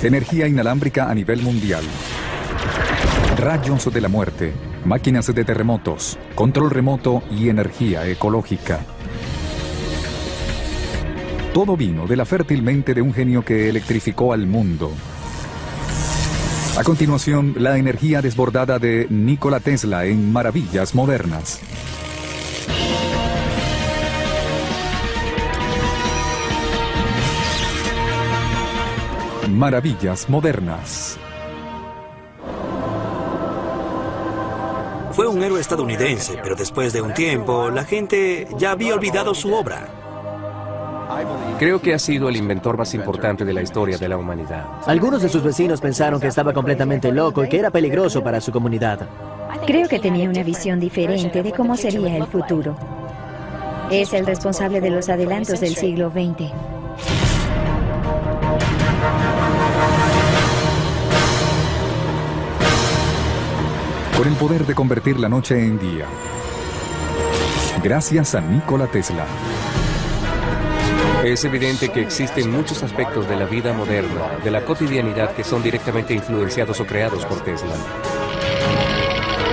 Energía inalámbrica a nivel mundial. Rayos de la muerte, máquinas de terremotos, control remoto y energía ecológica. Todo vino de la fértil mente de un genio que electrificó al mundo. A continuación, la energía desbordada de Nikola Tesla en Maravillas Modernas. Maravillas Modernas. Fue un héroe estadounidense, pero después de un tiempo, la gente ya había olvidado su obra. Creo que ha sido el inventor más importante de la historia de la humanidad. Algunos de sus vecinos pensaron que estaba completamente loco y que era peligroso para su comunidad. Creo que tenía una visión diferente de cómo sería el futuro. Es el responsable de los adelantos del siglo XX. Con el poder de convertir la noche en día. Gracias a Nikola Tesla. Es evidente que existen muchos aspectos de la vida moderna, de la cotidianidad, que son directamente influenciados o creados por Tesla.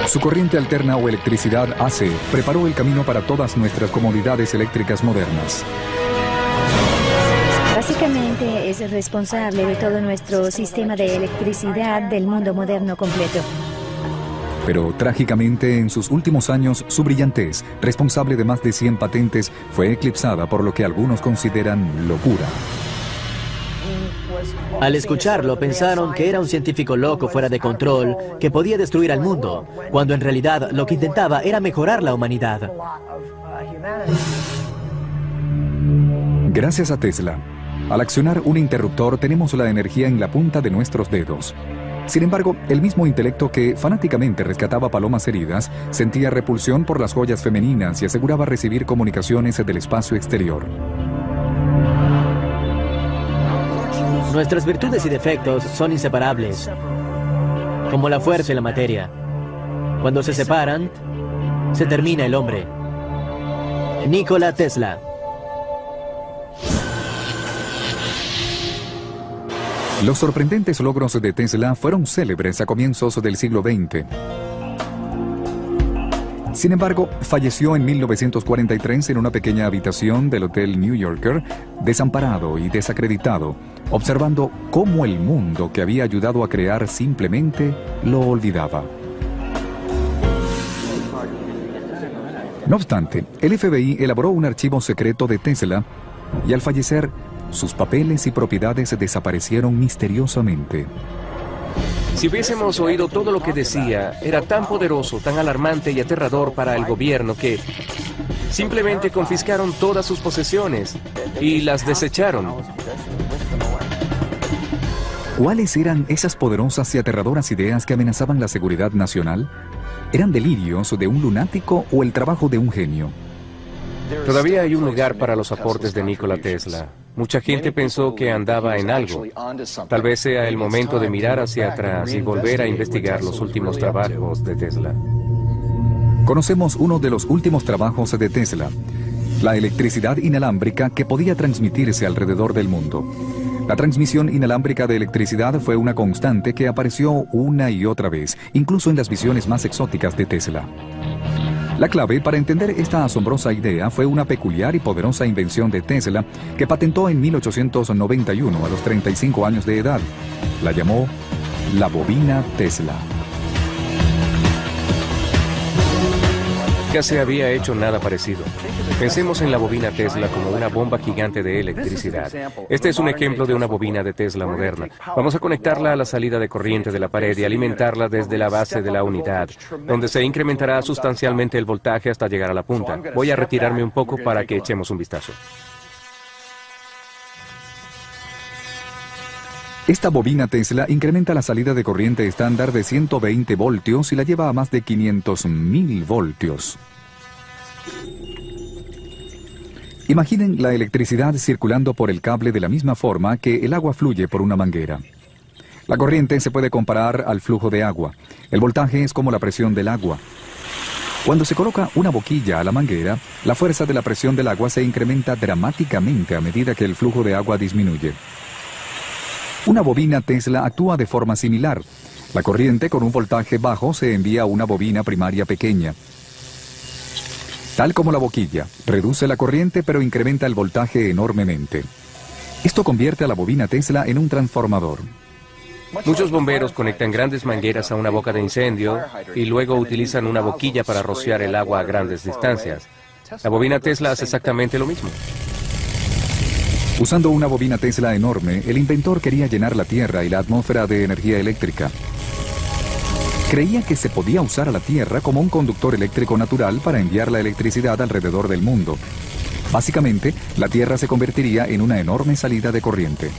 Su corriente alterna o electricidad AC preparó el camino para todas nuestras comodidades eléctricas modernas. Básicamente es el responsable de todo nuestro sistema de electricidad del mundo moderno completo. Pero trágicamente, en sus últimos años, su brillantez, responsable de más de 100 patentes, fue eclipsada por lo que algunos consideran locura. Al escucharlo, pensaron que era un científico loco fuera de control, que podía destruir al mundo, cuando en realidad lo que intentaba era mejorar la humanidad. Gracias a Tesla, al accionar un interruptor tenemos la energía en la punta de nuestros dedos. Sin embargo, el mismo intelecto que fanáticamente rescataba palomas heridas sentía repulsión por las joyas femeninas y aseguraba recibir comunicaciones del espacio exterior. Nuestras virtudes y defectos son inseparables, como la fuerza y la materia. Cuando se separan, se termina el hombre. Nikola Tesla. Los sorprendentes logros de Tesla fueron célebres a comienzos del siglo XX. Sin embargo, falleció en 1943 en una pequeña habitación del Hotel New Yorker, desamparado y desacreditado, observando cómo el mundo que había ayudado a crear simplemente lo olvidaba. No obstante, el FBI elaboró un archivo secreto de Tesla y al fallecer, sus papeles y propiedades desaparecieron misteriosamente. Si hubiésemos oído todo lo que decía, era tan poderoso, tan alarmante y aterrador para el gobierno que simplemente confiscaron todas sus posesiones y las desecharon. ¿Cuáles eran esas poderosas y aterradoras ideas que amenazaban la seguridad nacional? ¿Eran delirios de un lunático o el trabajo de un genio? Todavía hay un lugar para los aportes de Nikola Tesla. Mucha gente pensó que andaba en algo. Tal vez sea el momento de mirar hacia atrás y volver a investigar los últimos trabajos de Tesla. Conocemos uno de los últimos trabajos de Tesla, la electricidad inalámbrica que podía transmitirse alrededor del mundo. La transmisión inalámbrica de electricidad fue una constante que apareció una y otra vez, incluso en las visiones más exóticas de Tesla. La clave para entender esta asombrosa idea fue una peculiar y poderosa invención de Tesla que patentó en 1891 a los 35 años de edad. La llamó la bobina Tesla. Nunca se había hecho nada parecido. Pensemos en la bobina Tesla como una bomba gigante de electricidad. Este es un ejemplo de una bobina de Tesla moderna. Vamos a conectarla a la salida de corriente de la pared y alimentarla desde la base de la unidad, donde se incrementará sustancialmente el voltaje hasta llegar a la punta. Voy a retirarme un poco para que echemos un vistazo. Esta bobina Tesla incrementa la salida de corriente estándar de 120 voltios y la lleva a más de 500.000 voltios. Imaginen la electricidad circulando por el cable de la misma forma que el agua fluye por una manguera. La corriente se puede comparar al flujo de agua. El voltaje es como la presión del agua. Cuando se coloca una boquilla a la manguera, la fuerza de la presión del agua se incrementa dramáticamente a medida que el flujo de agua disminuye. Una bobina Tesla actúa de forma similar. La corriente con un voltaje bajo se envía a una bobina primaria pequeña. Tal como la boquilla, reduce la corriente pero incrementa el voltaje enormemente. Esto convierte a la bobina Tesla en un transformador. Muchos bomberos conectan grandes mangueras a una boca de incendio y luego utilizan una boquilla para rociar el agua a grandes distancias. La bobina Tesla hace exactamente lo mismo. Usando una bobina Tesla enorme, el inventor quería llenar la Tierra y la atmósfera de energía eléctrica. Creía que se podía usar a la Tierra como un conductor eléctrico natural para enviar la electricidad alrededor del mundo. Básicamente, la Tierra se convertiría en una enorme salida de corriente.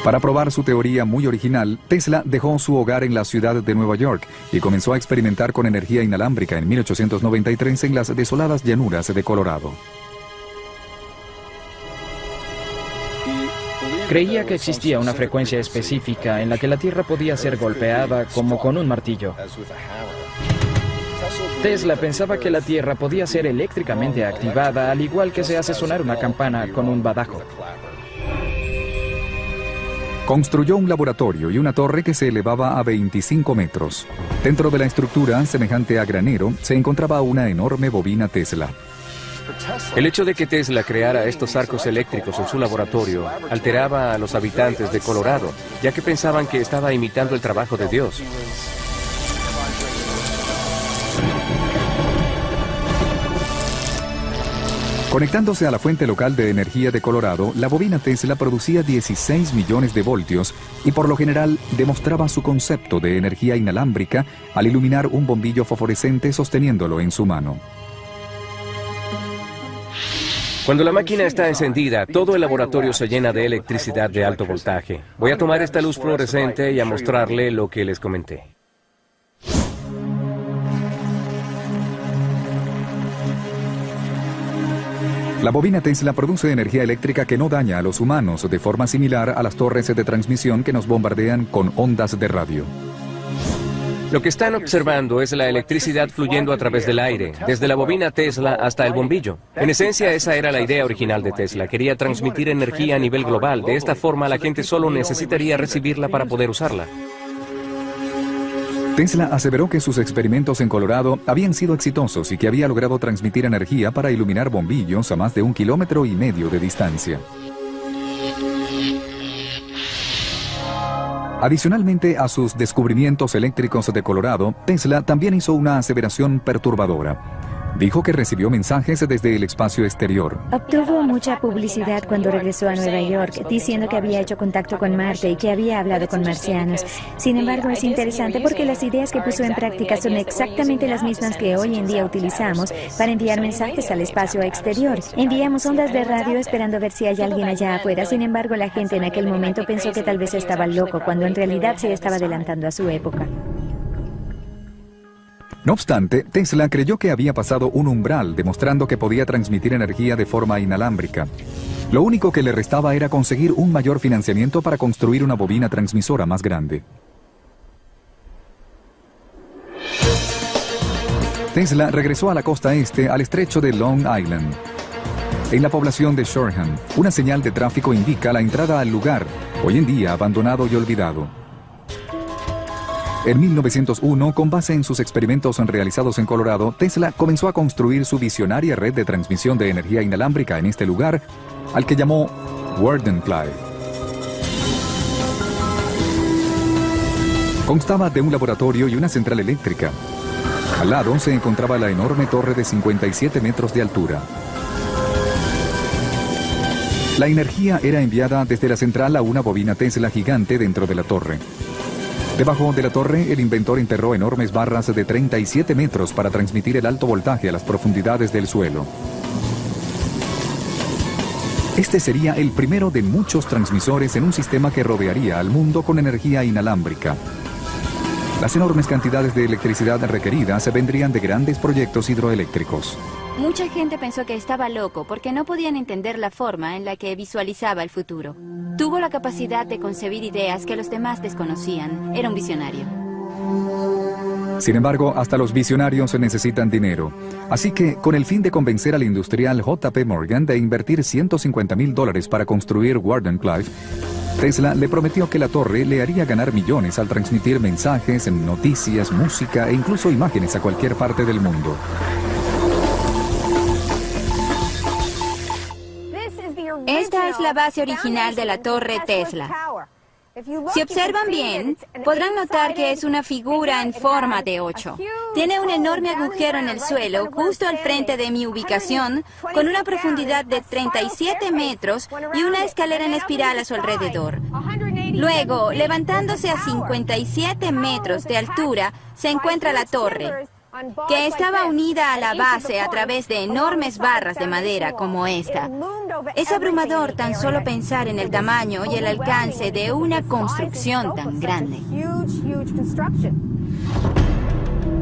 Para probar su teoría muy original, Tesla dejó su hogar en la ciudad de Nueva York y comenzó a experimentar con energía inalámbrica en 1893 en las desoladas llanuras de Colorado. Creía que existía una frecuencia específica en la que la Tierra podía ser golpeada como con un martillo. Tesla pensaba que la Tierra podía ser eléctricamente activada, al igual que se hace sonar una campana con un badajo. Construyó un laboratorio y una torre que se elevaba a 25 metros. Dentro de la estructura, semejante a granero, se encontraba una enorme bobina Tesla. El hecho de que Tesla creara estos arcos eléctricos en su laboratorio alteraba a los habitantes de Colorado, ya que pensaban que estaba imitando el trabajo de Dios. Conectándose a la fuente local de energía de Colorado, la bobina Tesla producía 16 millones de voltios y por lo general demostraba su concepto de energía inalámbrica al iluminar un bombillo fosforescente sosteniéndolo en su mano. Cuando la máquina está encendida, todo el laboratorio se llena de electricidad de alto voltaje. Voy a tomar esta luz fluorescente y a mostrarle lo que les comenté. La bobina Tesla produce energía eléctrica que no daña a los humanos, de forma similar a las torres de transmisión que nos bombardean con ondas de radio. Lo que están observando es la electricidad fluyendo a través del aire, desde la bobina Tesla hasta el bombillo. En esencia, esa era la idea original de Tesla. Quería transmitir energía a nivel global. De esta forma, la gente solo necesitaría recibirla para poder usarla. Tesla aseveró que sus experimentos en Colorado habían sido exitosos y que había logrado transmitir energía para iluminar bombillos a más de 1,5 kilómetros de distancia. Adicionalmente a sus descubrimientos eléctricos de Colorado, Tesla también hizo una aseveración perturbadora. Dijo que recibió mensajes desde el espacio exterior. Obtuvo mucha publicidad cuando regresó a Nueva York, diciendo que había hecho contacto con Marte y que había hablado con marcianos. Sin embargo, es interesante porque las ideas que puso en práctica son exactamente las mismas que hoy en día utilizamos para enviar mensajes al espacio exterior. Enviamos ondas de radio esperando ver si hay alguien allá afuera. Sin embargo, la gente en aquel momento pensó que tal vez estaba loco, cuando en realidad se estaba adelantando a su época. No obstante, Tesla creyó que había pasado un umbral, demostrando que podía transmitir energía de forma inalámbrica. Lo único que le restaba era conseguir un mayor financiamiento para construir una bobina transmisora más grande. Tesla regresó a la costa este, al estrecho de Long Island. En la población de Shoreham, una señal de tráfico indica la entrada al lugar, hoy en día abandonado y olvidado. En 1901, con base en sus experimentos realizados en Colorado, Tesla comenzó a construir su visionaria red de transmisión de energía inalámbrica en este lugar, al que llamó Wardenply. Constaba de un laboratorio y una central eléctrica. Al lado se encontraba la enorme torre de 57 metros de altura. La energía era enviada desde la central a una bobina Tesla gigante dentro de la torre. Debajo de la torre, el inventor enterró enormes barras de 37 metros para transmitir el alto voltaje a las profundidades del suelo. Este sería el primero de muchos transmisores en un sistema que rodearía al mundo con energía inalámbrica. Las enormes cantidades de electricidad requeridas vendrían de grandes proyectos hidroeléctricos. Mucha gente pensó que estaba loco porque no podían entender la forma en la que visualizaba el futuro. Tuvo la capacidad de concebir ideas que los demás desconocían. Era un visionario. Sin embargo, hasta los visionarios necesitan dinero. Así que, con el fin de convencer al industrial J.P. Morgan de invertir $150,000 para construir Wardenclyffe, Tesla le prometió que la torre le haría ganar millones al transmitir mensajes, noticias, música e incluso imágenes a cualquier parte del mundo. Esta es la base original de la torre Tesla. Si observan bien, podrán notar que es una figura en forma de 8. Tiene un enorme agujero en el suelo, justo al frente de mi ubicación, con una profundidad de 37 metros y una escalera en espiral a su alrededor. Luego, levantándose a 57 metros de altura, se encuentra la torre, que estaba unida a la base a través de enormes barras de madera como esta. Es abrumador tan solo pensar en el tamaño y el alcance de una construcción tan grande.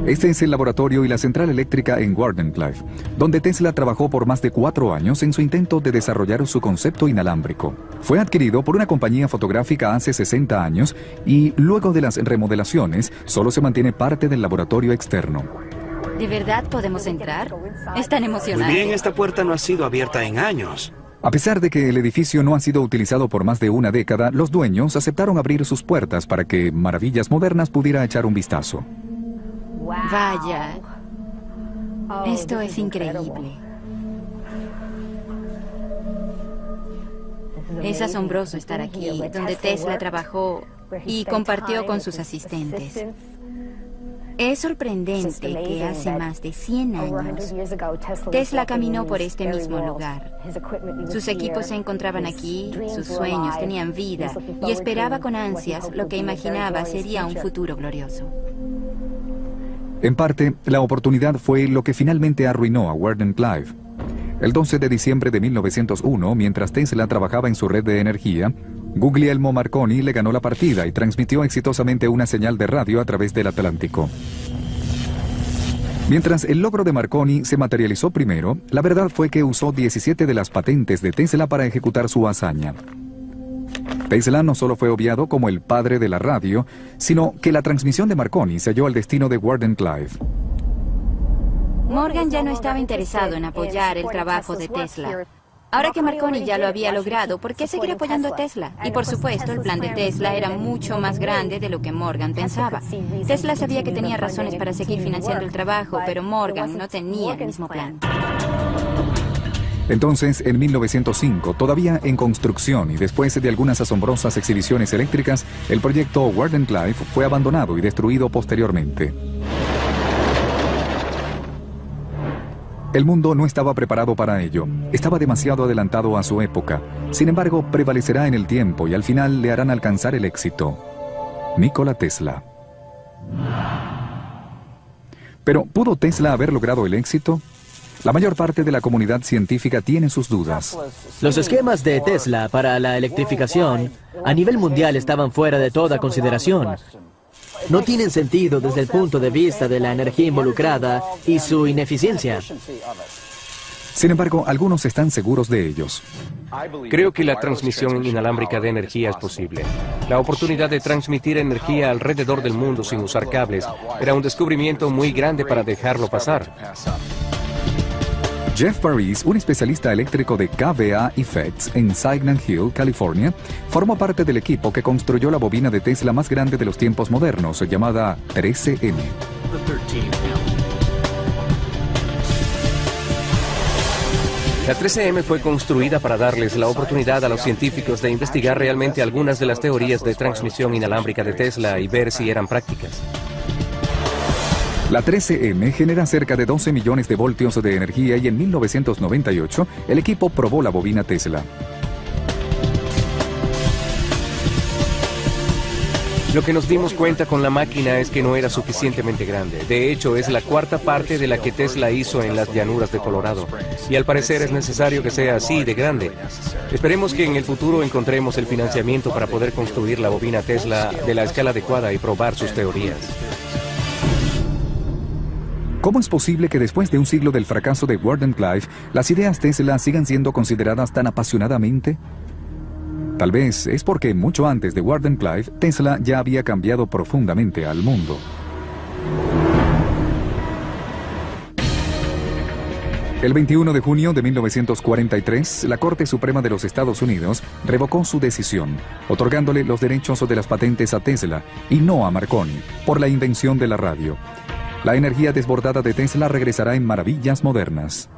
Este es el laboratorio y la central eléctrica en Wardenclyffe, donde Tesla trabajó por más de 4 años en su intento de desarrollar su concepto inalámbrico. Fue adquirido por una compañía fotográfica hace 60 años y, luego de las remodelaciones, solo se mantiene parte del laboratorio externo. ¿De verdad podemos entrar? Es tan emocionante. Muy bien, esta puerta no ha sido abierta en años. A pesar de que el edificio no ha sido utilizado por más de una década, los dueños aceptaron abrir sus puertas para que Maravillas Modernas pudiera echar un vistazo. Vaya, esto es increíble. Es asombroso estar aquí, donde Tesla trabajó y compartió con sus asistentes. Es sorprendente que hace más de 100 años Tesla caminó por este mismo lugar. Sus equipos se encontraban aquí, sus sueños tenían vida y esperaba con ansias lo que imaginaba sería un futuro glorioso. En parte, la oportunidad fue lo que finalmente arruinó a Wardenclyffe. El 12 de diciembre de 1901, mientras Tesla trabajaba en su red de energía, Guglielmo Marconi le ganó la partida y transmitió exitosamente una señal de radio a través del Atlántico. Mientras el logro de Marconi se materializó primero, la verdad fue que usó 17 de las patentes de Tesla para ejecutar su hazaña. Tesla no solo fue obviado como el padre de la radio, sino que la transmisión de Marconi selló el destino de Wardenclyffe. Morgan ya no estaba interesado en apoyar el trabajo de Tesla. Ahora que Marconi ya lo había logrado, ¿por qué seguir apoyando a Tesla? Y por supuesto, el plan de Tesla era mucho más grande de lo que Morgan pensaba. Tesla sabía que tenía razones para seguir financiando el trabajo, pero Morgan no tenía el mismo plan. Entonces, en 1905, todavía en construcción y después de algunas asombrosas exhibiciones eléctricas, el proyecto Wardenclyffe fue abandonado y destruido posteriormente. El mundo no estaba preparado para ello. Estaba demasiado adelantado a su época. Sin embargo, prevalecerá en el tiempo y al final le harán alcanzar el éxito. Nikola Tesla. Pero, ¿pudo Tesla haber logrado el éxito? La mayor parte de la comunidad científica tiene sus dudas. Los esquemas de Tesla para la electrificación a nivel mundial estaban fuera de toda consideración. No tienen sentido desde el punto de vista de la energía involucrada y su ineficiencia. Sin embargo, algunos están seguros de ellos. Creo que la transmisión inalámbrica de energía es posible. La oportunidad de transmitir energía alrededor del mundo sin usar cables era un descubrimiento muy grande para dejarlo pasar. Jeff Paris, un especialista eléctrico de KVA Effects en Signal Hill, California, formó parte del equipo que construyó la bobina de Tesla más grande de los tiempos modernos, llamada 13M. La 13M fue construida para darles la oportunidad a los científicos de investigar realmente algunas de las teorías de transmisión inalámbrica de Tesla y ver si eran prácticas. La 13M genera cerca de 12 millones de voltios de energía y en 1998 el equipo probó la bobina Tesla. Lo que nos dimos cuenta con la máquina es que no era suficientemente grande. De hecho, es la cuarta parte de la que Tesla hizo en las llanuras de Colorado. Y al parecer es necesario que sea así de grande. Esperemos que en el futuro encontremos el financiamiento para poder construir la bobina Tesla de la escala adecuada y probar sus teorías. ¿Cómo es posible que después de un siglo del fracaso de Wardenclyffe, las ideas Tesla sigan siendo consideradas tan apasionadamente? Tal vez es porque mucho antes de Wardenclyffe, Tesla ya había cambiado profundamente al mundo. El 21 de junio de 1943, la Corte Suprema de los Estados Unidos revocó su decisión, otorgándole los derechos de las patentes a Tesla y no a Marconi, por la invención de la radio. La energía desbordada de Tesla regresará en maravillas modernas.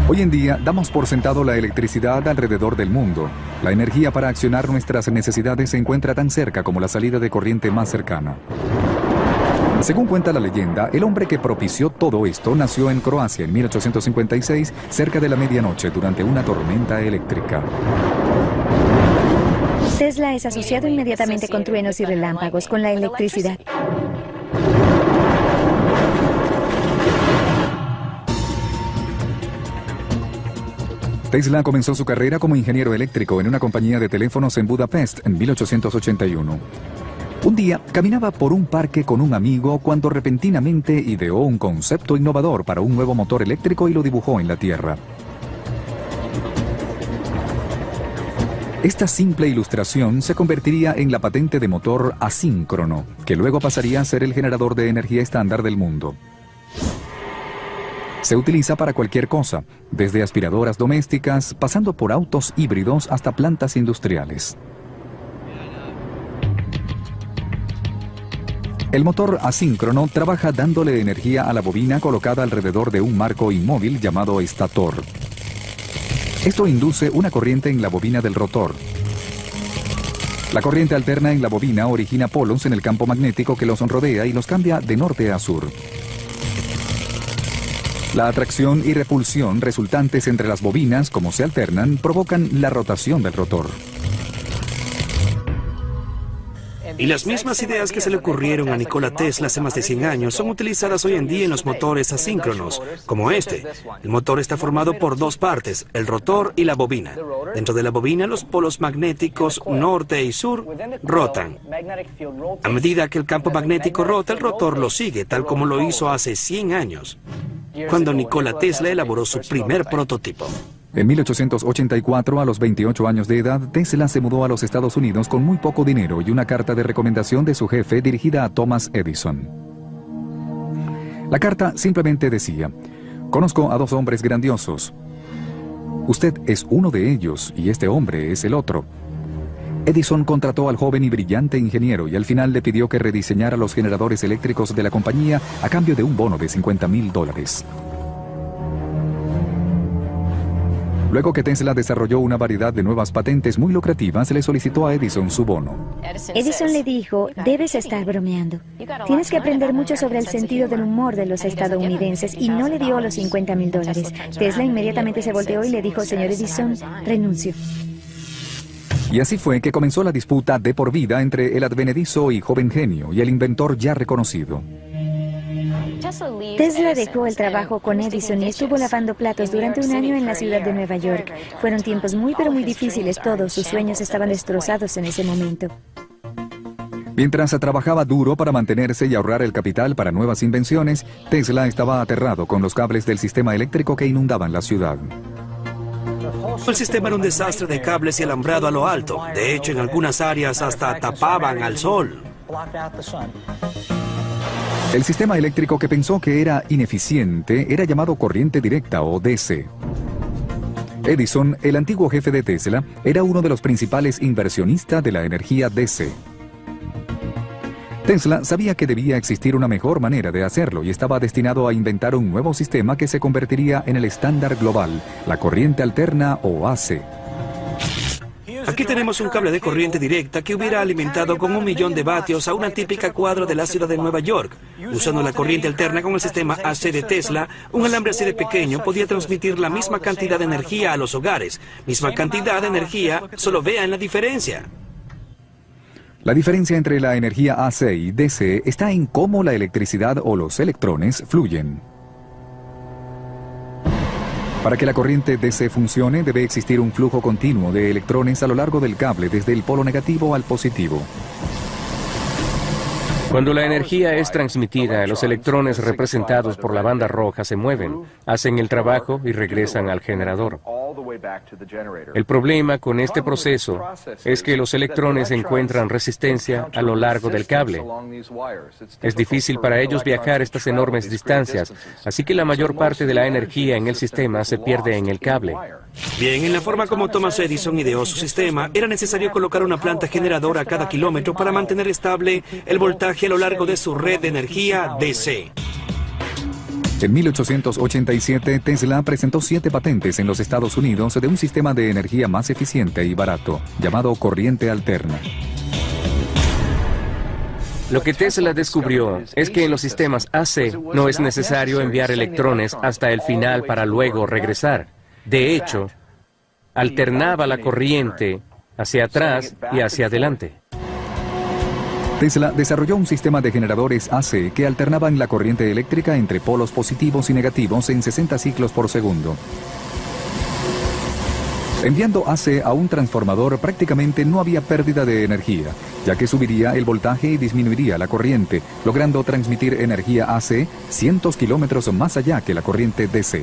Hoy en día damos por sentado la electricidad alrededor del mundo. La energía para accionar nuestras necesidades se encuentra tan cerca como la salida de corriente más cercana. Según cuenta la leyenda, el hombre que propició todo esto nació en Croacia en 1856, cerca de la medianoche, durante una tormenta eléctrica. Tesla es asociado inmediatamente con truenos y relámpagos, con la electricidad. Tesla comenzó su carrera como ingeniero eléctrico en una compañía de teléfonos en Budapest en 1881. Un día caminaba por un parque con un amigo cuando repentinamente ideó un concepto innovador para un nuevo motor eléctrico y lo dibujó en la tierra. Esta simple ilustración se convertiría en la patente de motor asíncrono, que luego pasaría a ser el generador de energía estándar del mundo. Se utiliza para cualquier cosa, desde aspiradoras domésticas, pasando por autos híbridos hasta plantas industriales. El motor asíncrono trabaja dándole energía a la bobina colocada alrededor de un marco inmóvil llamado estator. Esto induce una corriente en la bobina del rotor. La corriente alterna en la bobina origina polos en el campo magnético que los rodea y los cambia de norte a sur. La atracción y repulsión resultantes entre las bobinas, como se alternan, provocan la rotación del rotor. Y las mismas ideas que se le ocurrieron a Nikola Tesla hace más de 100 años son utilizadas hoy en día en los motores asíncronos, como este. El motor está formado por dos partes, el rotor y la bobina. Dentro de la bobina, los polos magnéticos norte y sur rotan. A medida que el campo magnético rota, el rotor lo sigue, tal como lo hizo hace 100 años, cuando Nikola Tesla elaboró su primer prototipo. En 1884, a los 28 años de edad, Tesla se mudó a los Estados Unidos con muy poco dinero y una carta de recomendación de su jefe dirigida a Thomas Edison. La carta simplemente decía: conozco a dos hombres grandiosos. Usted es uno de ellos y este hombre es el otro. Edison contrató al joven y brillante ingeniero y al final le pidió que rediseñara los generadores eléctricos de la compañía a cambio de un bono de $50,000. Luego que Tesla desarrolló una variedad de nuevas patentes muy lucrativas, le solicitó a Edison su bono. Edison le dijo: debes estar bromeando. Tienes que aprender mucho sobre el sentido del humor de los estadounidenses, y no le dio los $50,000. Tesla inmediatamente se volteó y le dijo: señor Edison, renuncio. Y así fue que comenzó la disputa de por vida entre el advenedizo y joven genio y el inventor ya reconocido. Tesla dejó el trabajo con Edison y estuvo lavando platos durante un año en la ciudad de Nueva York. Fueron tiempos muy difíciles. Todos sus sueños estaban destrozados en ese momento. Mientras trabajaba duro para mantenerse y ahorrar el capital para nuevas invenciones, Tesla estaba aterrado con los cables del sistema eléctrico que inundaban la ciudad. El sistema era un desastre de cables y alambrado a lo alto. De hecho, en algunas áreas hasta tapaban al sol. El sistema eléctrico, que pensó que era ineficiente, era llamado corriente directa o DC. Edison, el antiguo jefe de Tesla, era uno de los principales inversionistas de la energía DC. Tesla sabía que debía existir una mejor manera de hacerlo y estaba destinado a inventar un nuevo sistema que se convertiría en el estándar global, la corriente alterna o AC. Aquí tenemos un cable de corriente directa que hubiera alimentado con 1.000.000 de vatios a una típica cuadra de la ciudad de Nueva York. Usando la corriente alterna con el sistema AC de Tesla, un alambre así de pequeño podía transmitir la misma cantidad de energía a los hogares. Misma cantidad de energía, solo vean la diferencia. La diferencia entre la energía AC y DC está en cómo la electricidad o los electrones fluyen. Para que la corriente DC funcione, debe existir un flujo continuo de electrones a lo largo del cable, desde el polo negativo al positivo. Cuando la energía es transmitida, los electrones representados por la banda roja se mueven, hacen el trabajo y regresan al generador. El problema con este proceso es que los electrones encuentran resistencia a lo largo del cable. Es difícil para ellos viajar estas enormes distancias, así que la mayor parte de la energía en el sistema se pierde en el cable. Bien, en la forma como Thomas Edison ideó su sistema, era necesario colocar una planta generadora a cada kilómetro para mantener estable el voltaje a lo largo de su red de energía DC. En 1887, Tesla presentó 7 patentes en los Estados Unidos de un sistema de energía más eficiente y barato, llamado corriente alterna. Lo que Tesla descubrió es que en los sistemas AC no es necesario enviar electrones hasta el final para luego regresar. De hecho, alternaba la corriente hacia atrás y hacia adelante. Tesla desarrolló un sistema de generadores AC que alternaban la corriente eléctrica entre polos positivos y negativos en 60 ciclos por segundo. Enviando AC a un transformador prácticamente no había pérdida de energía, ya que subiría el voltaje y disminuiría la corriente, logrando transmitir energía AC cientos kilómetros más allá que la corriente DC.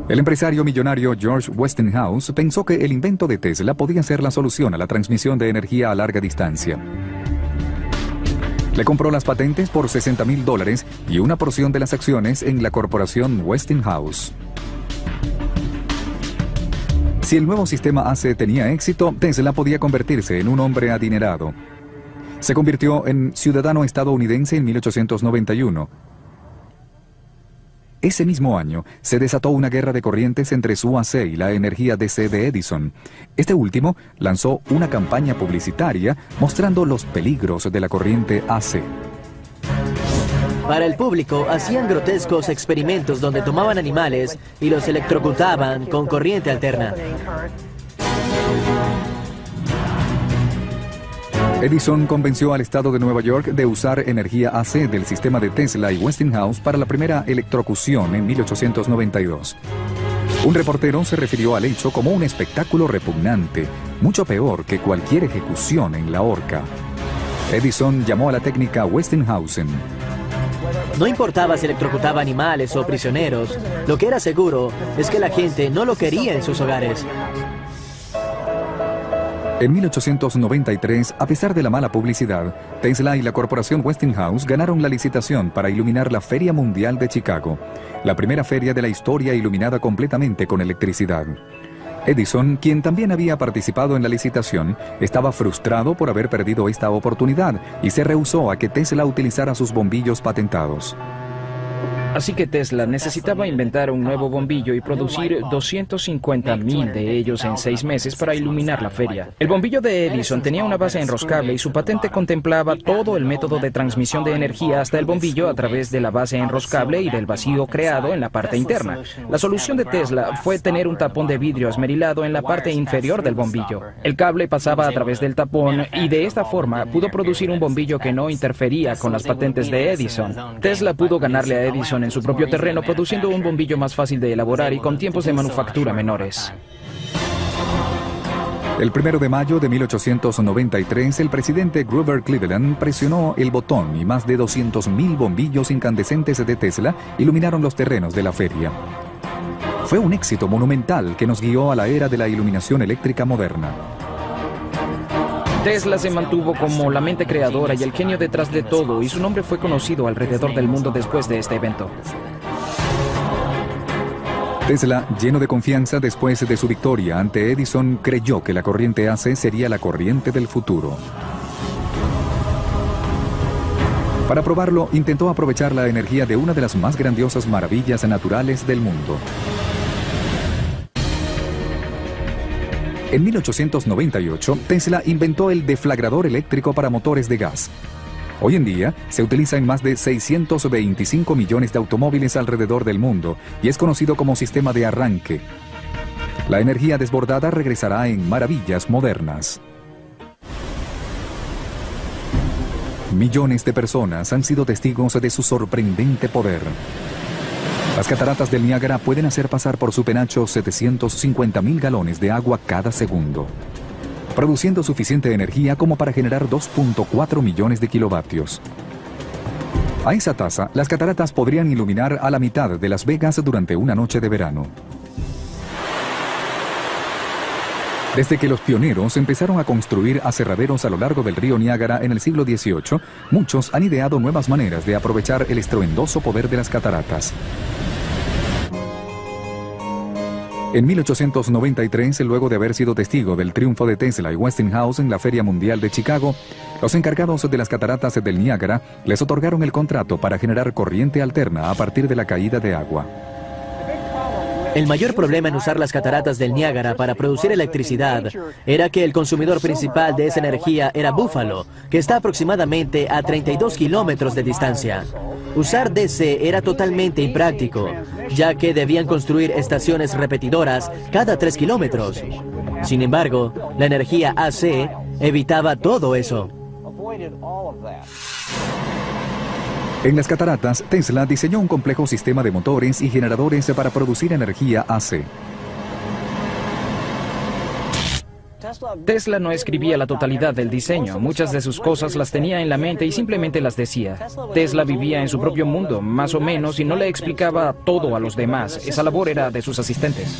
El empresario millonario George Westinghouse pensó que el invento de Tesla podía ser la solución a la transmisión de energía a larga distancia. Le compró las patentes por $60,000 y una porción de las acciones en la corporación Westinghouse. Si el nuevo sistema AC tenía éxito, Tesla podía convertirse en un hombre adinerado. Se convirtió en ciudadano estadounidense en 1891. Ese mismo año, se desató una guerra de corrientes entre su AC y la energía DC de Edison. Este último lanzó una campaña publicitaria mostrando los peligros de la corriente AC. Para el público, hacían grotescos experimentos donde tomaban animales y los electrocutaban con corriente alterna. Edison convenció al estado de Nueva York de usar energía AC del sistema de Tesla y Westinghouse para la primera electrocución en 1892. Un reportero se refirió al hecho como un espectáculo repugnante, mucho peor que cualquier ejecución en la horca. Edison llamó a la técnica Westinghausen. No importaba si electrocutaba animales o prisioneros, lo que era seguro es que la gente no lo quería en sus hogares. En 1893, a pesar de la mala publicidad, Tesla y la corporación Westinghouse ganaron la licitación para iluminar la Feria Mundial de Chicago, la primera feria de la historia iluminada completamente con electricidad. Edison, quien también había participado en la licitación, estaba frustrado por haber perdido esta oportunidad y se rehusó a que Tesla utilizara sus bombillos patentados. Así que Tesla necesitaba inventar un nuevo bombillo y producir 250,000 de ellos en 6 meses para iluminar la feria. El bombillo de Edison tenía una base enroscable y su patente contemplaba todo el método de transmisión de energía hasta el bombillo a través de la base enroscable y del vacío creado en la parte interna. La solución de Tesla fue tener un tapón de vidrio esmerilado en la parte inferior del bombillo. El cable pasaba a través del tapón y de esta forma pudo producir un bombillo que no interfería con las patentes de Edison. Tesla pudo ganarle a Edison en su propio terreno, produciendo un bombillo más fácil de elaborar y con tiempos de manufactura menores. El 1 de mayo de 1893, el presidente Grover Cleveland presionó el botón y más de 200,000 bombillos incandescentes de Tesla iluminaron los terrenos de la feria. Fue un éxito monumental que nos guió a la era de la iluminación eléctrica moderna. Tesla se mantuvo como la mente creadora y el genio detrás de todo, y su nombre fue conocido alrededor del mundo después de este evento. Tesla, lleno de confianza después de su victoria ante Edison, creyó que la corriente AC sería la corriente del futuro. Para probarlo, intentó aprovechar la energía de una de las más grandiosas maravillas naturales del mundo. En 1898, Tesla inventó el deflagrador eléctrico para motores de gas. Hoy en día, se utiliza en más de 625 millones de automóviles alrededor del mundo y es conocido como sistema de arranque. La energía desbordada regresará en maravillas modernas. Millones de personas han sido testigos de su sorprendente poder. Las cataratas del Niágara pueden hacer pasar por su penacho 750,000 galones de agua cada segundo. produciendo suficiente energía como para generar 2.4 millones de kilovatios. A esa tasa, las cataratas podrían iluminar a la mitad de Las Vegas durante una noche de verano. Desde que los pioneros empezaron a construir aserraderos a lo largo del río Niágara en el siglo XVIII, muchos han ideado nuevas maneras de aprovechar el estruendoso poder de las cataratas. En 1893, luego de haber sido testigo del triunfo de Tesla y Westinghouse en la Feria Mundial de Chicago, los encargados de las cataratas del Niágara les otorgaron el contrato para generar corriente alterna a partir de la caída de agua. El mayor problema en usar las cataratas del Niágara para producir electricidad era que el consumidor principal de esa energía era Buffalo, que está aproximadamente a 32 kilómetros de distancia. Usar DC era totalmente impráctico, ya que debían construir estaciones repetidoras cada 3 kilómetros. Sin embargo, la energía AC evitaba todo eso. En las cataratas, Tesla diseñó un complejo sistema de motores y generadores para producir energía AC. Tesla no escribía la totalidad del diseño. Muchas de sus cosas las tenía en la mente y simplemente las decía. Tesla vivía en su propio mundo, más o menos, y no le explicaba todo a los demás. Esa labor era de sus asistentes.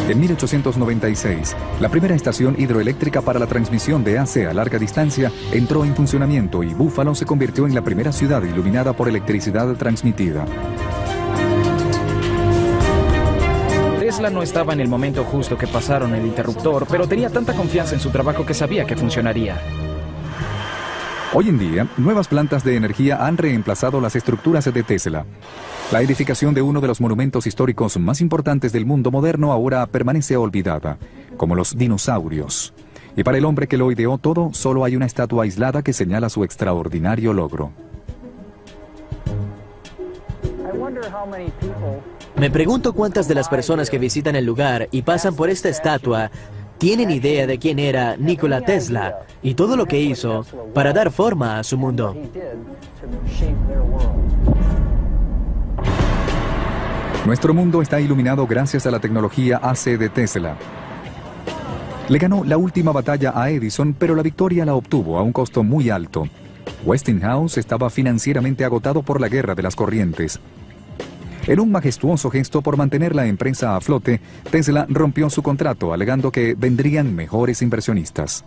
En 1896, la primera estación hidroeléctrica para la transmisión de AC a larga distancia entró en funcionamiento y Buffalo se convirtió en la primera ciudad iluminada por electricidad transmitida. Tesla no estaba en el momento justo que pasaron el interruptor, pero tenía tanta confianza en su trabajo que sabía que funcionaría. Hoy en día, nuevas plantas de energía han reemplazado las estructuras de Tesla. La edificación de uno de los monumentos históricos más importantes del mundo moderno ahora permanece olvidada, como los dinosaurios. Y para el hombre que lo ideó todo, solo hay una estatua aislada que señala su extraordinario logro. Me pregunto cuántas de las personas que visitan el lugar y pasan por esta estatua tienen idea de quién era Nikola Tesla y todo lo que hizo para dar forma a su mundo. Nuestro mundo está iluminado gracias a la tecnología AC de Tesla. Le ganó la última batalla a Edison, pero la victoria la obtuvo a un costo muy alto. Westinghouse estaba financieramente agotado por la guerra de las corrientes. En un majestuoso gesto por mantener la empresa a flote, Tesla rompió su contrato alegando que vendrían mejores inversionistas.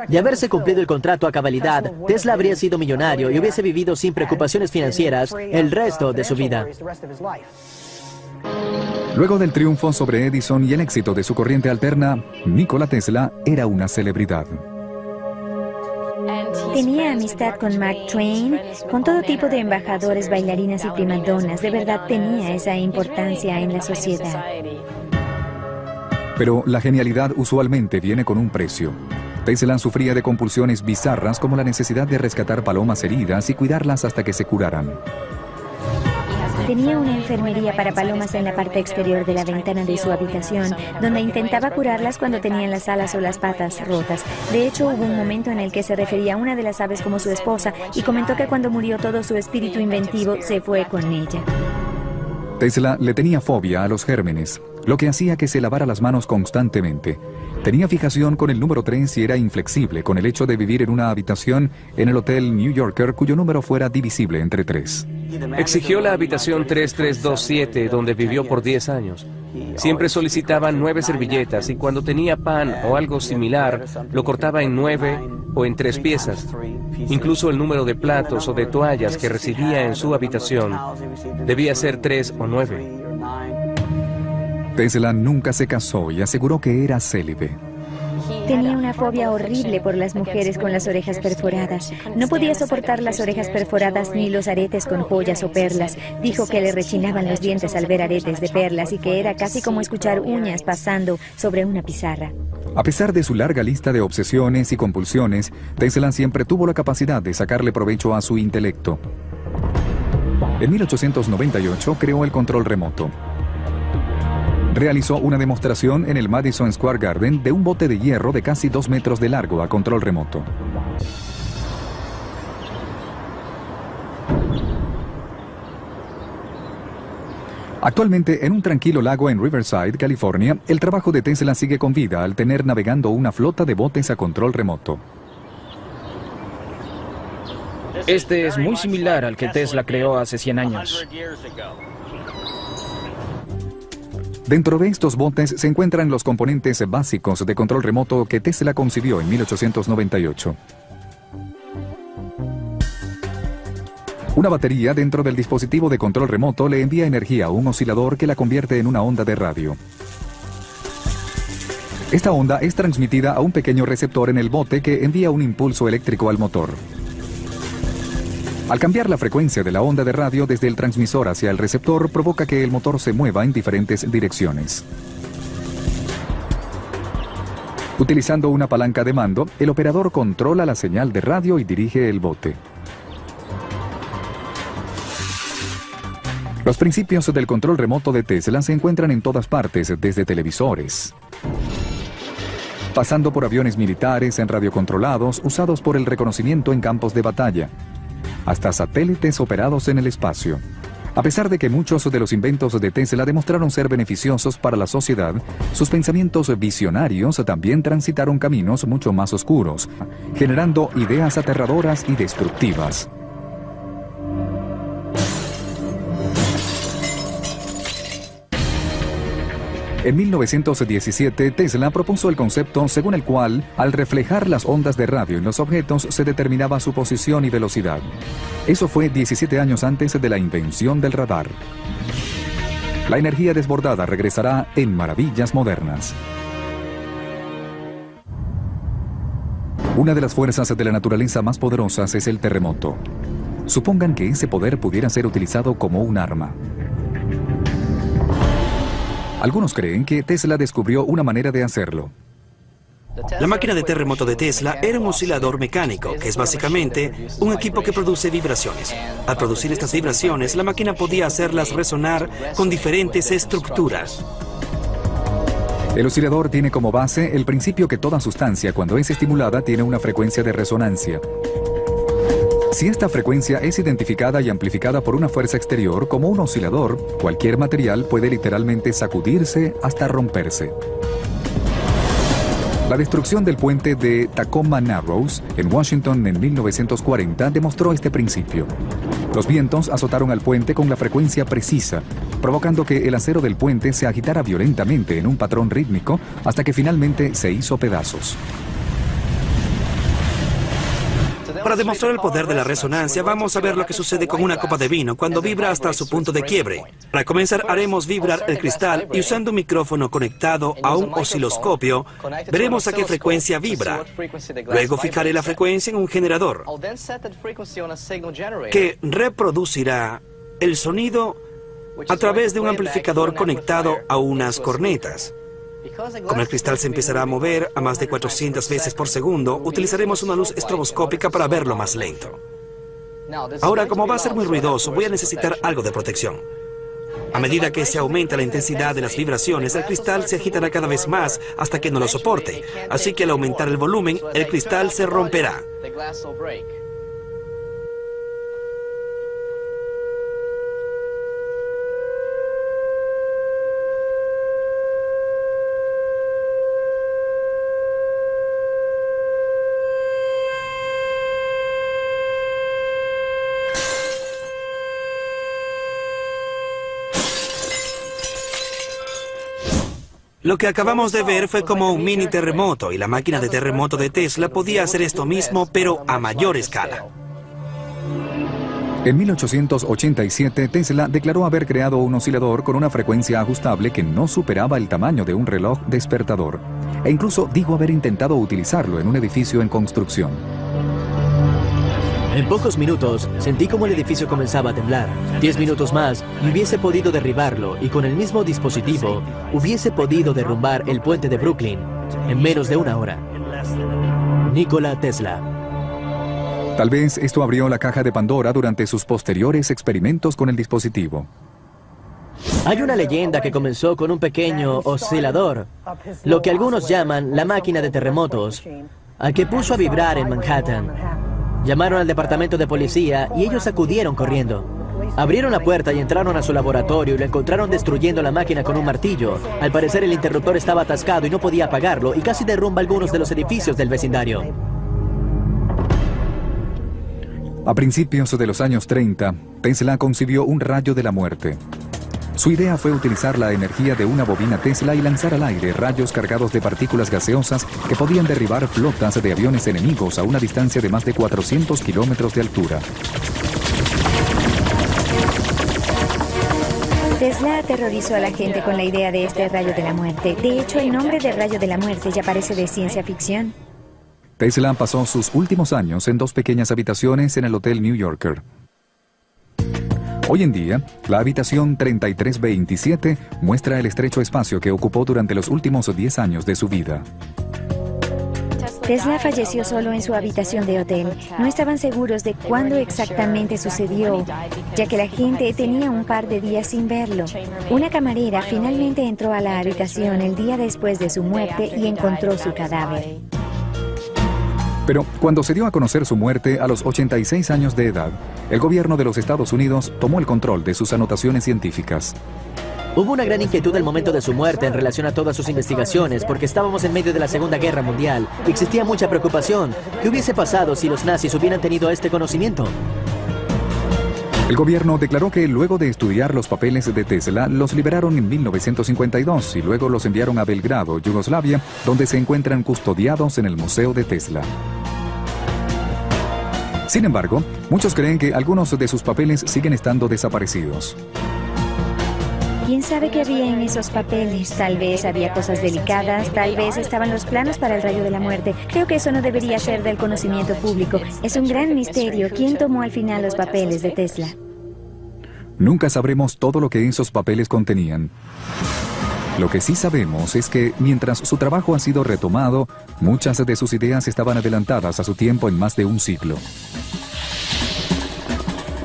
De haberse cumplido el contrato a cabalidad, Tesla habría sido millonario y hubiese vivido sin preocupaciones financieras el resto de su vida. Luego del triunfo sobre Edison y el éxito de su corriente alterna, Nikola Tesla era una celebridad. Tenía amistad con Mark Twain, con todo tipo de embajadores, bailarinas y primadonnas. De verdad tenía esa importancia en la sociedad. Pero la genialidad usualmente viene con un precio. Tesla sufría de compulsiones bizarras como la necesidad de rescatar palomas heridas y cuidarlas hasta que se curaran. Tenía una enfermería para palomas en la parte exterior de la ventana de su habitación, donde intentaba curarlas cuando tenían las alas o las patas rotas. De hecho, hubo un momento en el que se refería a una de las aves como su esposa y comentó que cuando murió todo su espíritu inventivo se fue con ella. Tesla le tenía fobia a los gérmenes, lo que hacía que se lavara las manos constantemente. Tenía fijación con el número 3 y era inflexible con el hecho de vivir en una habitación en el Hotel New Yorker cuyo número fuera divisible entre 3. Exigió la habitación 3327, donde vivió por 10 años. Siempre solicitaban 9 servilletas y cuando tenía pan o algo similar, lo cortaba en 9 o en 3 piezas. Incluso el número de platos o de toallas que recibía en su habitación debía ser 3 o 9. Tesla nunca se casó y aseguró que era célibe. Tenía una fobia horrible por las mujeres con las orejas perforadas. No podía soportar las orejas perforadas ni los aretes con joyas o perlas. Dijo que le rechinaban los dientes al ver aretes de perlas y que era casi como escuchar uñas pasando sobre una pizarra. A pesar de su larga lista de obsesiones y compulsiones, Tesla siempre tuvo la capacidad de sacarle provecho a su intelecto. En 1898 creó el control remoto. Realizó una demostración en el Madison Square Garden de un bote de hierro de casi 2 metros de largo a control remoto. Actualmente, en un tranquilo lago en Riverside, California, el trabajo de Tesla sigue con vida al tener navegando una flota de botes a control remoto. Este es muy similar al que Tesla creó hace 100 años. Dentro de estos botes se encuentran los componentes básicos de control remoto que Tesla concibió en 1898. Una batería dentro del dispositivo de control remoto le envía energía a un oscilador que la convierte en una onda de radio. Esta onda es transmitida a un pequeño receptor en el bote que envía un impulso eléctrico al motor. Al cambiar la frecuencia de la onda de radio desde el transmisor hacia el receptor, provoca que el motor se mueva en diferentes direcciones. Utilizando una palanca de mando, el operador controla la señal de radio y dirige el bote. Los principios del control remoto de Tesla se encuentran en todas partes, desde televisores, pasando por aviones militares en radiocontrolados usados por el reconocimiento en campos de batalla, hasta satélites operados en el espacio. A pesar de que muchos de los inventos de Tesla demostraron ser beneficiosos para la sociedad, sus pensamientos visionarios también transitaron caminos mucho más oscuros, generando ideas aterradoras y destructivas. En 1917, Tesla propuso el concepto según el cual, al reflejar las ondas de radio en los objetos, se determinaba su posición y velocidad. Eso fue 17 años antes de la invención del radar. La energía desbordada regresará en maravillas modernas. Una de las fuerzas de la naturaleza más poderosas es el terremoto. Supongan que ese poder pudiera ser utilizado como un arma. Algunos creen que Tesla descubrió una manera de hacerlo. La máquina de terremoto de Tesla era un oscilador mecánico, que es básicamente un equipo que produce vibraciones. Al producir estas vibraciones, la máquina podía hacerlas resonar con diferentes estructuras. El oscilador tiene como base el principio que toda sustancia, cuando es estimulada, tiene una frecuencia de resonancia. Si esta frecuencia es identificada y amplificada por una fuerza exterior, como un oscilador, cualquier material puede literalmente sacudirse hasta romperse. La destrucción del puente de Tacoma Narrows en Washington en 1940 demostró este principio. Los vientos azotaron al puente con la frecuencia precisa, provocando que el acero del puente se agitara violentamente en un patrón rítmico hasta que finalmente se hizo pedazos. Para demostrar el poder de la resonancia, vamos a ver lo que sucede con una copa de vino cuando vibra hasta su punto de quiebre. Para comenzar, haremos vibrar el cristal y usando un micrófono conectado a un osciloscopio, veremos a qué frecuencia vibra. Luego fijaré la frecuencia en un generador que reproducirá el sonido a través de un amplificador conectado a unas cornetas. Como el cristal se empezará a mover a más de 400 veces por segundo, utilizaremos una luz estroboscópica para verlo más lento. Ahora, como va a ser muy ruidoso, voy a necesitar algo de protección. A medida que se aumenta la intensidad de las vibraciones, el cristal se agitará cada vez más hasta que no lo soporte. Así que al aumentar el volumen, el cristal se romperá. Lo que acabamos de ver fue como un mini terremoto y la máquina de terremoto de Tesla podía hacer esto mismo, pero a mayor escala. En 1887, Tesla declaró haber creado un oscilador con una frecuencia ajustable que no superaba el tamaño de un reloj despertador, e incluso dijo haber intentado utilizarlo en un edificio en construcción. En pocos minutos, sentí como el edificio comenzaba a temblar. 10 minutos más y hubiese podido derribarlo, y con el mismo dispositivo hubiese podido derrumbar el puente de Brooklyn en menos de una hora. Nikola Tesla. Tal vez esto abrió la caja de Pandora durante sus posteriores experimentos con el dispositivo. Hay una leyenda que comenzó con un pequeño oscilador, lo que algunos llaman la máquina de terremotos, al que puso a vibrar en Manhattan. Llamaron al departamento de policía y ellos acudieron corriendo. Abrieron la puerta y entraron a su laboratorio y lo encontraron destruyendo la máquina con un martillo. Al parecer el interruptor estaba atascado y no podía apagarlo y casi derrumba algunos de los edificios del vecindario. A principios de los años 30, Tesla concibió un rayo de la muerte. Su idea fue utilizar la energía de una bobina Tesla y lanzar al aire rayos cargados de partículas gaseosas que podían derribar flotas de aviones enemigos a una distancia de más de 400 kilómetros de altura. Tesla aterrorizó a la gente con la idea de este rayo de la muerte. De hecho, el nombre de rayo de la muerte ya parece de ciencia ficción. Tesla pasó sus últimos años en 2 pequeñas habitaciones en el Hotel New Yorker. Hoy en día, la habitación 3327 muestra el estrecho espacio que ocupó durante los últimos 10 años de su vida. Tesla falleció solo en su habitación de hotel. No estaban seguros de cuándo exactamente sucedió, ya que la gente tenía un par de días sin verlo. Una camarera finalmente entró a la habitación el día después de su muerte y encontró su cadáver. Pero cuando se dio a conocer su muerte a los 86 años de edad, el gobierno de los Estados Unidos tomó el control de sus anotaciones científicas. Hubo una gran inquietud al momento de su muerte en relación a todas sus investigaciones, porque estábamos en medio de la Segunda Guerra Mundial y existía mucha preocupación. ¿Qué hubiese pasado si los nazis hubieran tenido este conocimiento? El gobierno declaró que luego de estudiar los papeles de Tesla, los liberaron en 1952 y luego los enviaron a Belgrado, Yugoslavia, donde se encuentran custodiados en el Museo de Tesla. Sin embargo, muchos creen que algunos de sus papeles siguen estando desaparecidos. ¿Quién sabe qué había en esos papeles? Tal vez había cosas delicadas, tal vez estaban los planos para el rayo de la muerte. Creo que eso no debería ser del conocimiento público. Es un gran misterio quién tomó al final los papeles de Tesla. Nunca sabremos todo lo que esos papeles contenían. Lo que sí sabemos es que, mientras su trabajo ha sido retomado, muchas de sus ideas estaban adelantadas a su tiempo en más de un siglo.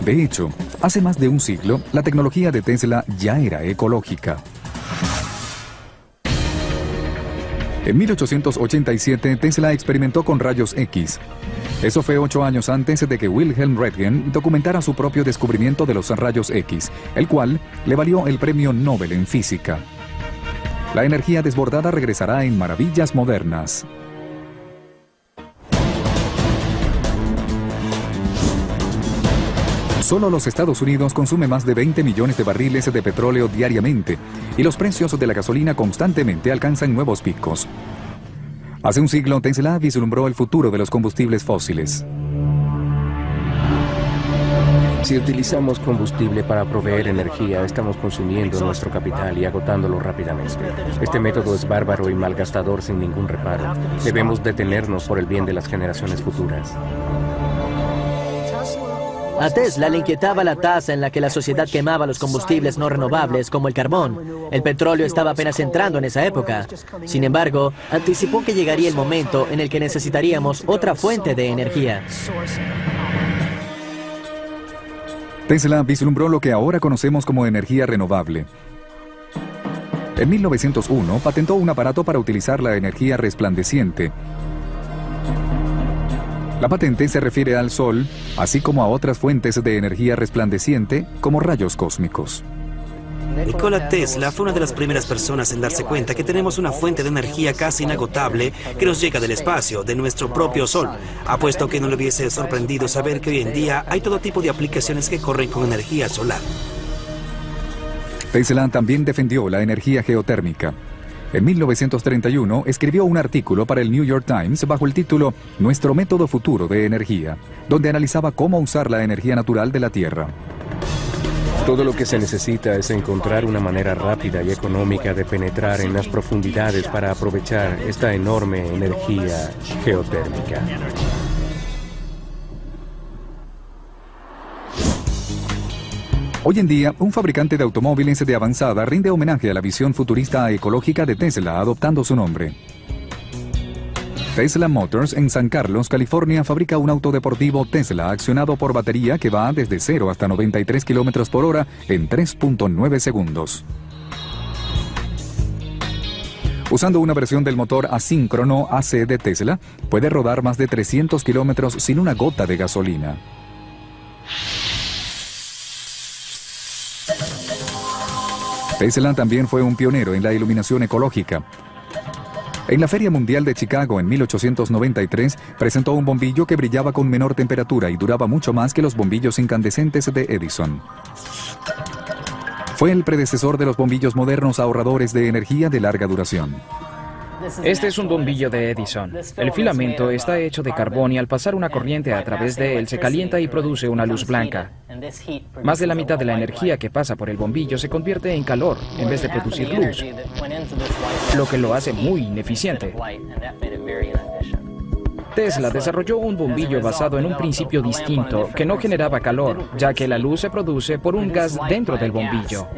De hecho, hace más de un siglo, la tecnología de Tesla ya era ecológica. En 1887, Tesla experimentó con rayos X. Eso fue 8 años antes de que Wilhelm Röntgen documentara su propio descubrimiento de los rayos X, el cual le valió el premio Nobel en física. La energía desbordada regresará en maravillas modernas. Solo los Estados Unidos consume más de 20 millones de barriles de petróleo diariamente y los precios de la gasolina constantemente alcanzan nuevos picos. Hace un siglo, Tesla vislumbró el futuro de los combustibles fósiles. Si utilizamos combustible para proveer energía, estamos consumiendo nuestro capital y agotándolo rápidamente. Este método es bárbaro y malgastador sin ningún reparo. Debemos detenernos por el bien de las generaciones futuras. A Tesla le inquietaba la tasa en la que la sociedad quemaba los combustibles no renovables como el carbón. El petróleo estaba apenas entrando en esa época. Sin embargo, anticipó que llegaría el momento en el que necesitaríamos otra fuente de energía. Tesla vislumbró lo que ahora conocemos como energía renovable. En 1901 patentó un aparato para utilizar la energía resplandeciente. La patente se refiere al Sol, así como a otras fuentes de energía resplandeciente, como rayos cósmicos. Nikola Tesla fue una de las primeras personas en darse cuenta que tenemos una fuente de energía casi inagotable que nos llega del espacio, de nuestro propio Sol. Apuesto que no le hubiese sorprendido saber que hoy en día hay todo tipo de aplicaciones que corren con energía solar. Tesla también defendió la energía geotérmica. En 1931 escribió un artículo para el New York Times bajo el título Nuestro método futuro de energía, donde analizaba cómo usar la energía natural de la Tierra. Todo lo que se necesita es encontrar una manera rápida y económica de penetrar en las profundidades para aprovechar esta enorme energía geotérmica. Hoy en día, un fabricante de automóviles de avanzada rinde homenaje a la visión futurista ecológica de Tesla, adoptando su nombre. Tesla Motors en San Carlos, California, fabrica un auto deportivo Tesla accionado por batería que va desde 0 hasta 93 km por hora en 3.9 segundos. Usando una versión del motor asíncrono AC de Tesla, puede rodar más de 300 kilómetros sin una gota de gasolina. Tesla también fue un pionero en la iluminación ecológica. En la Feria Mundial de Chicago en 1893 presentó un bombillo que brillaba con menor temperatura y duraba mucho más que los bombillos incandescentes de Edison. Fue el predecesor de los bombillos modernos ahorradores de energía de larga duración. Este es un bombillo de Edison. El filamento está hecho de carbón y al pasar una corriente a través de él se calienta y produce una luz blanca. Más de la mitad de la energía que pasa por el bombillo se convierte en calor en vez de producir luz, lo que lo hace muy ineficiente. Tesla desarrolló un bombillo basado en un principio distinto que no generaba calor, ya que la luz se produce por un gas dentro del bombillo.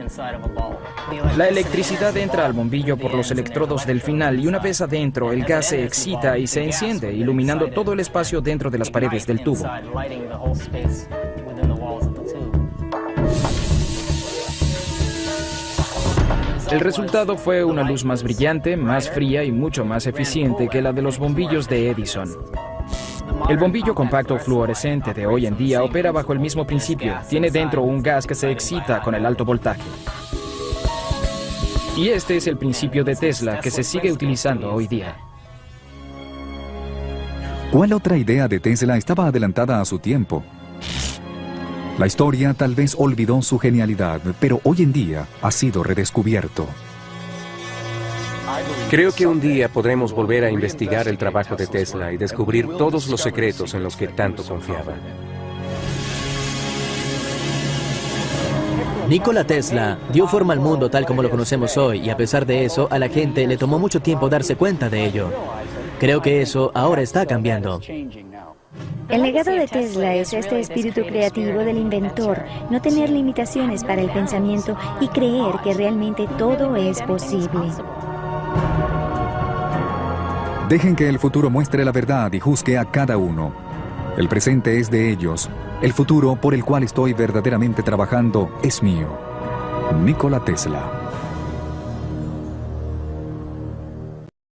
La electricidad entra al bombillo por los electrodos del final y una vez adentro el gas se excita y se enciende, iluminando todo el espacio dentro de las paredes del tubo. El resultado fue una luz más brillante, más fría y mucho más eficiente que la de los bombillos de Edison. El bombillo compacto fluorescente de hoy en día opera bajo el mismo principio. Tiene dentro un gas que se excita con el alto voltaje. Y este es el principio de Tesla que se sigue utilizando hoy día. ¿Cuál otra idea de Tesla estaba adelantada a su tiempo? La historia tal vez olvidó su genialidad, pero hoy en día ha sido redescubierto. Creo que un día podremos volver a investigar el trabajo de Tesla y descubrir todos los secretos en los que tanto confiaba. Nikola Tesla dio forma al mundo tal como lo conocemos hoy y a pesar de eso, a la gente le tomó mucho tiempo darse cuenta de ello. Creo que eso ahora está cambiando. El legado de Tesla es este espíritu creativo del inventor, no tener limitaciones para el pensamiento y creer que realmente todo es posible. Dejen que el futuro muestre la verdad y juzgue a cada uno. El presente es de ellos. El futuro por el cual estoy verdaderamente trabajando es mío. Nikola Tesla.